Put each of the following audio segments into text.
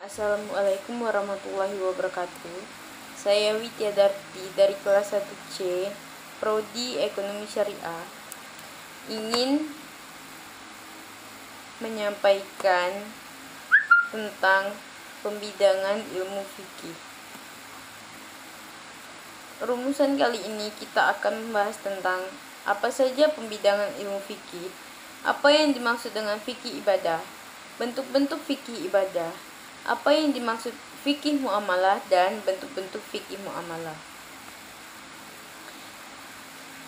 Assalamualaikum warahmatullahi wabarakatuh. Saya Widya Darti dari kelas 1C, Prodi Ekonomi Syariah, ingin menyampaikan tentang pembidangan ilmu fikih. Rumusan kali ini kita akan membahas tentang apa saja pembidangan ilmu fikih, apa yang dimaksud dengan fikih ibadah, bentuk-bentuk fikih ibadah, apa yang dimaksud fikih muamalah, dan bentuk-bentuk fikih muamalah.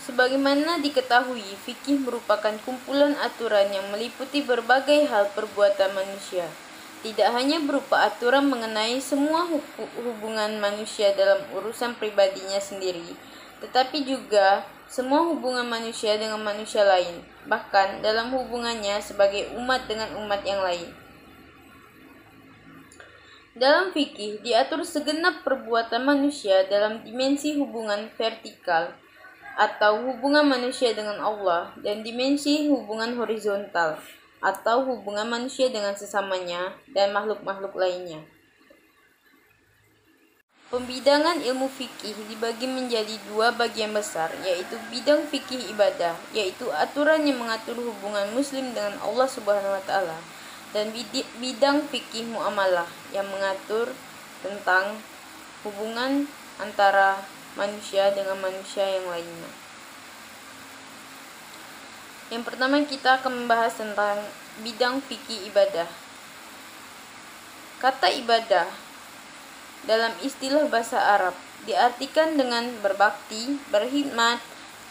Sebagaimana diketahui, fikih merupakan kumpulan aturan yang meliputi berbagai hal perbuatan manusia. Tidak hanya berupa aturan mengenai semua hubungan manusia dalam urusan pribadinya sendiri, tetapi juga semua hubungan manusia dengan manusia lain, bahkan dalam hubungannya sebagai umat dengan umat yang lain. Dalam fikih diatur segenap perbuatan manusia dalam dimensi hubungan vertikal atau hubungan manusia dengan Allah dan dimensi hubungan horizontal atau hubungan manusia dengan sesamanya dan makhluk-makhluk lainnya. Pembidangan ilmu fikih dibagi menjadi dua bagian besar, yaitu bidang fikih ibadah, yaitu aturan yang mengatur hubungan muslim dengan Allah Subhanahu wa taala, dan bidang fikih muamalah yang mengatur tentang hubungan antara manusia dengan manusia yang lainnya. Yang pertama kita akan membahas tentang bidang fikih ibadah. Kata ibadah dalam istilah bahasa Arab diartikan dengan berbakti, berkhidmat,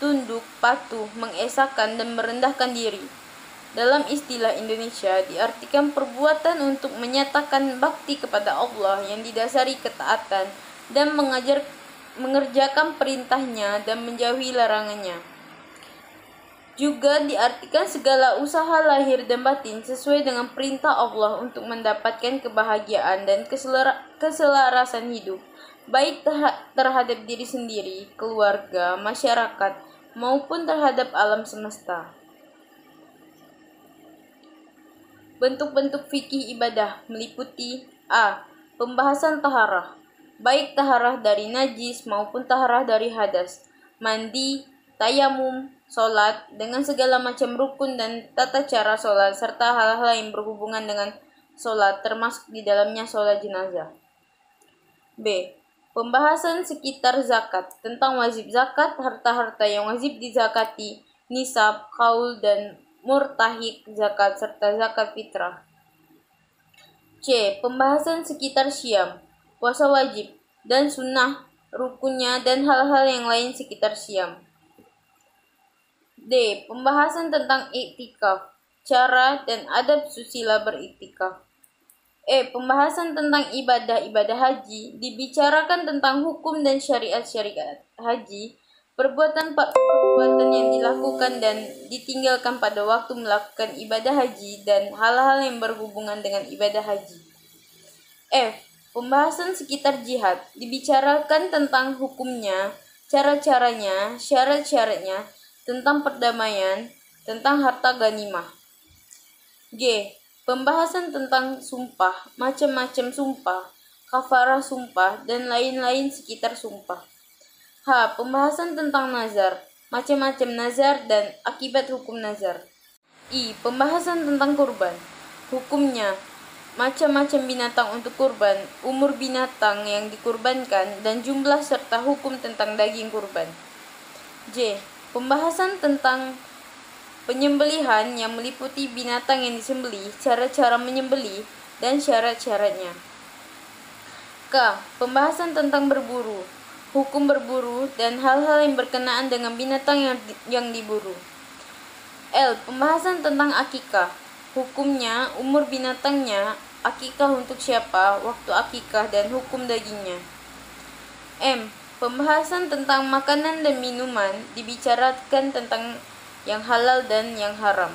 tunduk, patuh, mengesahkan, dan merendahkan diri. Dalam istilah Indonesia diartikan perbuatan untuk menyatakan bakti kepada Allah yang didasari ketaatan dan mengerjakan perintahnya dan menjauhi larangannya. Juga diartikan segala usaha lahir dan batin sesuai dengan perintah Allah untuk mendapatkan kebahagiaan dan keselarasan hidup, baik terhadap diri sendiri, keluarga, masyarakat, maupun terhadap alam semesta. Bentuk-bentuk fikih ibadah meliputi a. Pembahasan taharah, baik taharah dari najis maupun taharah dari hadas, mandi, tayamum, sholat dengan segala macam rukun dan tata cara sholat, serta hal-hal yang berhubungan dengan sholat, termasuk di dalamnya sholat jenazah. B. Pembahasan sekitar zakat, tentang wajib zakat, harta-harta yang wajib dizakati, nisab, kaul, dan murtahik zakat, serta zakat fitrah. C. Pembahasan sekitar syam, puasa wajib, dan sunnah, rukunnya, dan hal-hal yang lain sekitar syam. D. Pembahasan tentang iktikaf, cara dan adab susila beriktikaf. E. Pembahasan tentang ibadah haji, dibicarakan tentang hukum dan syariat haji, perbuatan yang dilakukan dan ditinggalkan pada waktu melakukan ibadah haji, dan hal-hal yang berhubungan dengan ibadah haji. F. Pembahasan sekitar jihad, dibicarakan tentang hukumnya, cara-caranya, syarat-syaratnya, tentang perdamaian, tentang harta ghanimah. G. Pembahasan tentang sumpah, macam-macam sumpah, kafarah sumpah, dan lain-lain sekitar sumpah. H. Pembahasan tentang nazar, macam-macam nazar dan akibat hukum nazar. I. Pembahasan tentang kurban, hukumnya, macam-macam binatang untuk kurban, umur binatang yang dikurbankan, dan jumlah serta hukum tentang daging kurban. J. Pembahasan tentang penyembelihan yang meliputi binatang yang disembelih, cara-cara menyembelih, dan syarat-syaratnya. K. Pembahasan tentang berburu, hukum berburu, dan hal-hal yang berkenaan dengan binatang yang diburu. L. Pembahasan tentang akikah, hukumnya, umur binatangnya, akikah untuk siapa, waktu akikah, dan hukum dagingnya. M. Pembahasan tentang makanan dan minuman, dibicarakan tentang yang halal dan yang haram.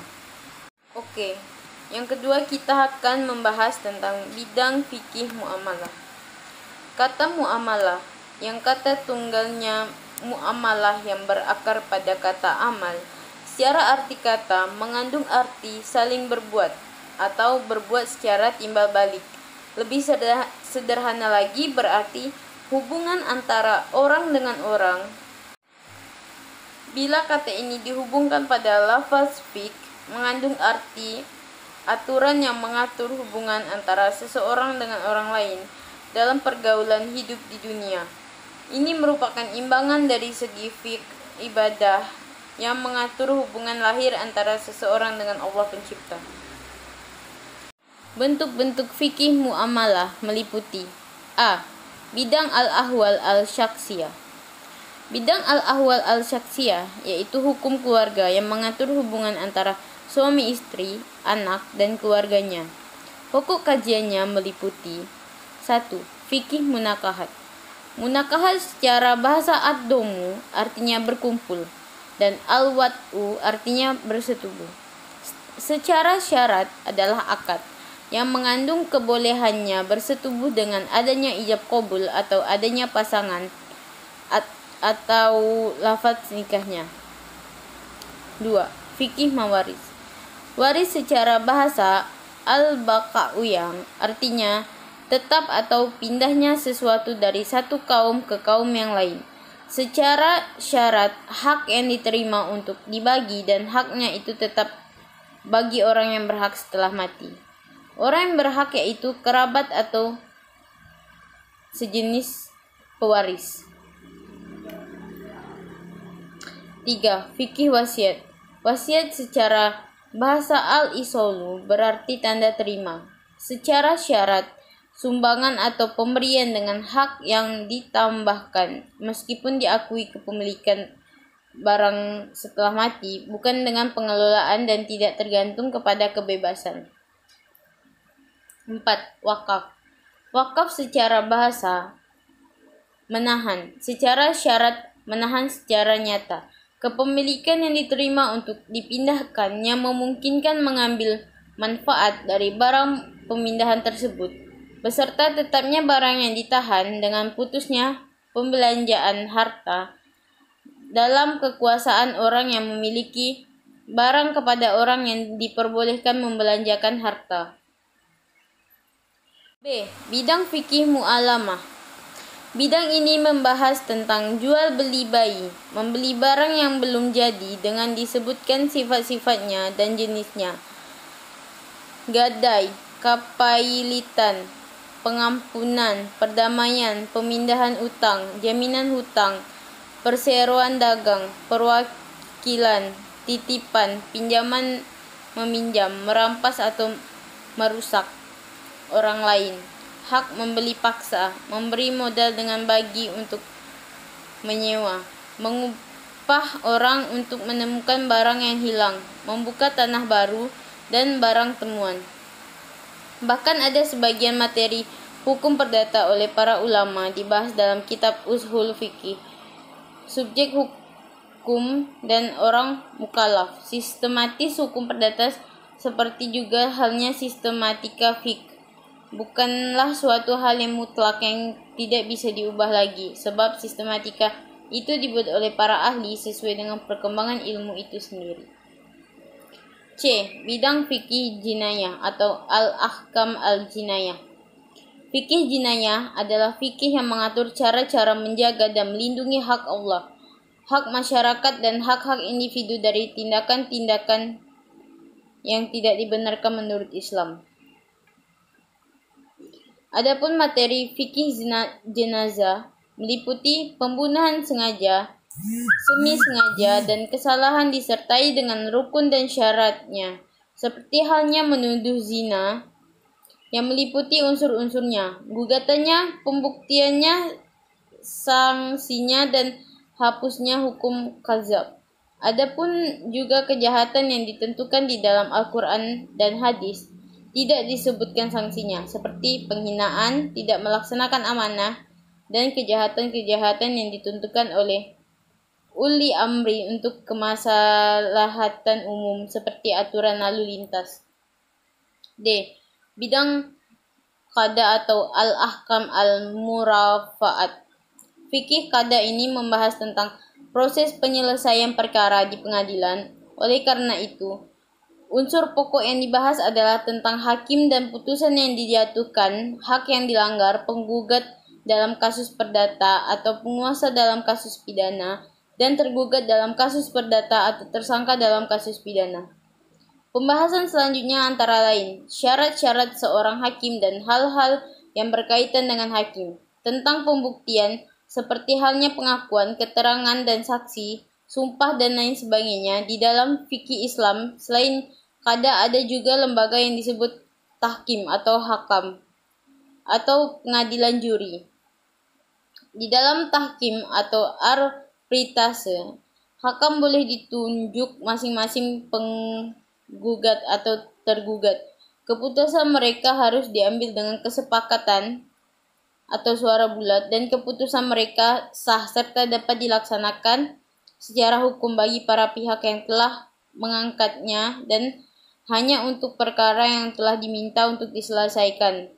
Oke, yang kedua kita akan membahas tentang bidang fikih muamalah. Kata muamalah, yang kata tunggalnya muamalah yang berakar pada kata amal, secara arti kata mengandung arti saling berbuat atau berbuat secara timbal balik. Lebih sederhana lagi berarti hubungan antara orang dengan orang. Bila kata ini dihubungkan pada lafaz fiqh, mengandung arti aturan yang mengatur hubungan antara seseorang dengan orang lain dalam pergaulan hidup di dunia. Ini merupakan imbangan dari segi fiqh ibadah yang mengatur hubungan lahir antara seseorang dengan Allah Pencipta. Bentuk-bentuk fikih muamalah meliputi A. Bidang al-ahwal al-syaksiyah. Bidang al-ahwal al-syaksiyah yaitu hukum keluarga yang mengatur hubungan antara suami istri, anak, dan keluarganya. Pokok kajiannya meliputi 1. Fikih munakahat. Munakahat secara bahasa ad-domu artinya berkumpul dan al-wat'u artinya bersetubuh. Secara syarat adalah akad yang mengandung kebolehannya bersetubuh dengan adanya ijab qabul atau adanya pasangan atau lafaz nikahnya. 2. Fikih mawaris. Waris secara bahasa al-baqa'u yang artinya tetap atau pindahnya sesuatu dari satu kaum ke kaum yang lain. Secara syarat, hak yang diterima untuk dibagi dan haknya itu tetap bagi orang yang berhak setelah mati. Orang yang berhak yaitu kerabat atau sejenis pewaris. 3. Fikih wasiat. Wasiat secara bahasa al-isolu berarti tanda terima. Secara syarat, sumbangan atau pemberian dengan hak yang ditambahkan meskipun diakui kepemilikan barang setelah mati, bukan dengan pengelolaan dan tidak tergantung kepada kebebasan. 4. Wakaf. Wakaf secara bahasa menahan. Secara syarat menahan secara nyata. Kepemilikan yang diterima untuk dipindahkan yang memungkinkan mengambil manfaat dari barang pemindahan tersebut, beserta tetapnya barang yang ditahan dengan putusnya pembelanjaan harta dalam kekuasaan orang yang memiliki barang kepada orang yang diperbolehkan membelanjakan harta. B. Bidang fikih mu'alamah. Bidang ini membahas tentang jual beli bayi, membeli barang yang belum jadi dengan disebutkan sifat-sifatnya dan jenisnya. Gadai, kapailitan, pengampunan, perdamaian, pemindahan utang, jaminan hutang, perseroan dagang, perwakilan, titipan, pinjaman meminjam, merampas atau merusak orang lain. Hak membeli paksa, memberi modal dengan bagi untuk menyewa, mengupah orang untuk menemukan barang yang hilang, membuka tanah baru, dan barang temuan. Bahkan ada sebagian materi hukum perdata oleh para ulama dibahas dalam kitab Ushul Fikih, subjek hukum dan orang mukallaf, sistematis hukum perdata seperti juga halnya sistematika fikih. Bukanlah suatu hal yang mutlak yang tidak bisa diubah lagi, sebab sistematika itu dibuat oleh para ahli sesuai dengan perkembangan ilmu itu sendiri. C. Bidang fikih jinayah atau al-ahkam al-jinayah. Fikih jinayah adalah fikih yang mengatur cara-cara menjaga dan melindungi hak Allah, hak masyarakat dan hak-hak individu dari tindakan-tindakan yang tidak dibenarkan menurut Islam. Adapun materi fikih jenazah meliputi pembunuhan sengaja, semi sengaja, dan kesalahan disertai dengan rukun dan syaratnya, seperti halnya menuduh zina yang meliputi unsur-unsurnya, gugatannya, pembuktiannya, sanksinya, dan hapusnya hukum qazaf. Adapun juga kejahatan yang ditentukan di dalam Al-Quran dan hadis tidak disebutkan sanksinya, seperti penghinaan, tidak melaksanakan amanah, dan kejahatan-kejahatan yang ditentukan oleh uli amri untuk kemaslahatan umum, seperti aturan lalu lintas. D. Bidang qada atau al-ahkam al-murafaat. Fikih qada ini membahas tentang proses penyelesaian perkara di pengadilan. Oleh karena itu, Unsur pokok yang dibahas adalah tentang hakim dan putusan yang dijatuhkan, hak yang dilanggar, penggugat dalam kasus perdata atau penguasa dalam kasus pidana, dan tergugat dalam kasus perdata atau tersangka dalam kasus pidana. Pembahasan selanjutnya antara lain syarat-syarat seorang hakim dan hal-hal yang berkaitan dengan hakim, tentang pembuktian seperti halnya pengakuan, keterangan dan saksi, sumpah dan lain sebagainya. Di dalam fikih Islam, selain kada ada juga lembaga yang disebut tahkim atau hakam atau pengadilan juri. Di dalam tahkim atau arbitrase, hakam boleh ditunjuk masing-masing penggugat atau tergugat. Keputusan mereka harus diambil dengan kesepakatan atau suara bulat, dan keputusan mereka sah serta dapat dilaksanakan secara hukum bagi para pihak yang telah mengangkatnya dan hanya untuk perkara yang telah diminta untuk diselesaikan.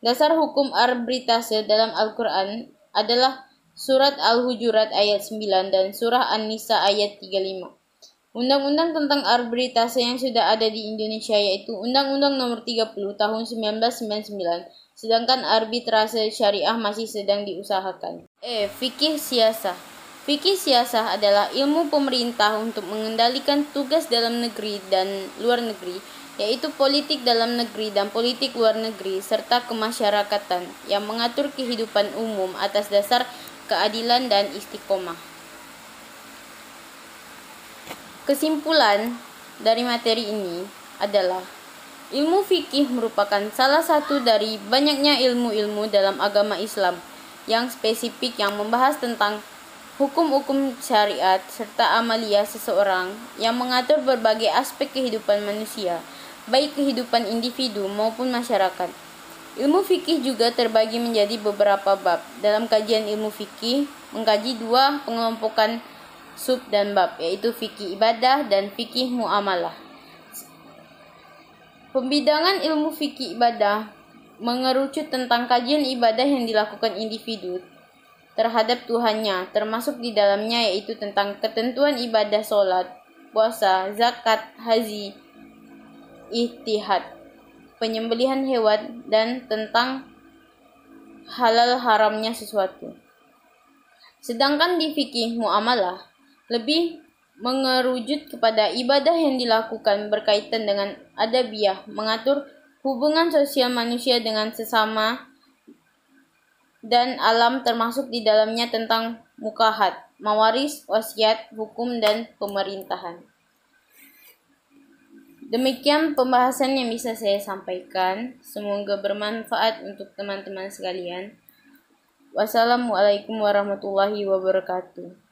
Dasar hukum arbitrase dalam Al-Quran adalah Surat Al-Hujurat ayat 9 dan Surah An-Nisa ayat 35. Undang-undang tentang arbitrase yang sudah ada di Indonesia yaitu Undang-Undang Nomor 30 Tahun 1999, sedangkan arbitrase syariah masih sedang diusahakan. Fikih siasah. Fikih siasah adalah ilmu pemerintah untuk mengendalikan tugas dalam negeri dan luar negeri, yaitu politik dalam negeri dan politik luar negeri, serta kemasyarakatan yang mengatur kehidupan umum atas dasar keadilan dan istiqomah. Kesimpulan dari materi ini adalah ilmu fikih merupakan salah satu dari banyaknya ilmu-ilmu dalam agama Islam yang spesifik yang membahas tentang hukum-hukum syariat serta amalia seseorang yang mengatur berbagai aspek kehidupan manusia, baik kehidupan individu maupun masyarakat. Ilmu fikih juga terbagi menjadi beberapa bab. Dalam kajian ilmu fikih, mengkaji dua pengelompokan sub dan bab, yaitu fikih ibadah dan fikih muamalah. Pembidangan ilmu fikih ibadah mengerucut tentang kajian ibadah yang dilakukan individu terhadap Tuhannya, termasuk di dalamnya yaitu tentang ketentuan ibadah sholat, puasa, zakat, haji, ijtihad, penyembelihan hewan, dan tentang halal haramnya sesuatu. Sedangkan di fikih muamalah lebih mengerucut kepada ibadah yang dilakukan berkaitan dengan adabiyah, mengatur hubungan sosial manusia dengan sesama dan alam, termasuk di dalamnya tentang mukahat, mawaris, wasiat, hukum, dan pemerintahan. Demikian pembahasan yang bisa saya sampaikan. Semoga bermanfaat untuk teman-teman sekalian. Wassalamualaikum warahmatullahi wabarakatuh.